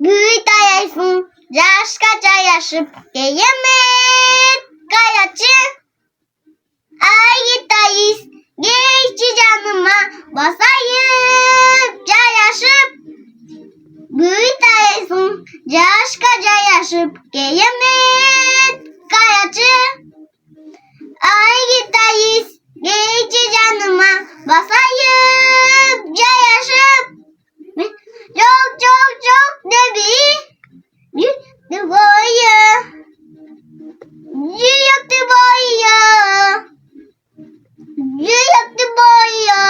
그이다야이승 자식가자야십 게임에 가야지 아이다이스 게이치자는마 마사유 자야십 그이다야이승 자식가자야십 게임에 가야지 아이다이스 게이치자는마 마사유 자야십 Çok debi de boya Yok de boya Yok de boya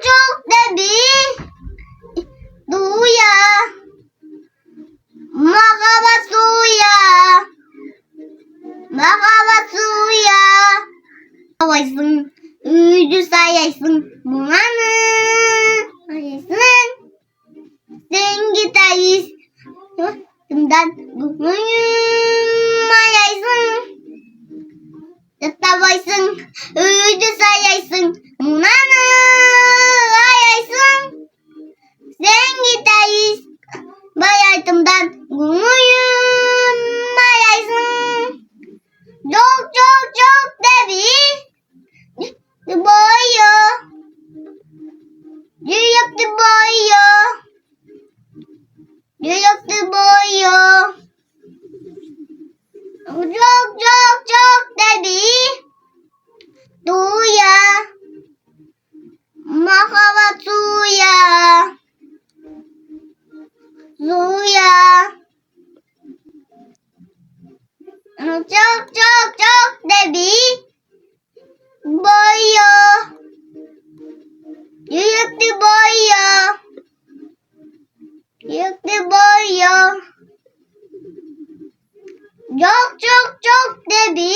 Çok debi Duya Merhaba suya Merhaba suya Havaysın Ücü sayaysın Bunanı Sen gideriz Tümden Mayaysın Tatabaysın Ücü sayaysın Bunanı Ayaysın Sen gideriz Bayartımdan Mayaysın Çok debi Boyo Yok de boyo Yok de boyo Çok debi Duya Merhaba suya Suya Çok debi Boyo Yok de boyo Yok de boyo Çok debi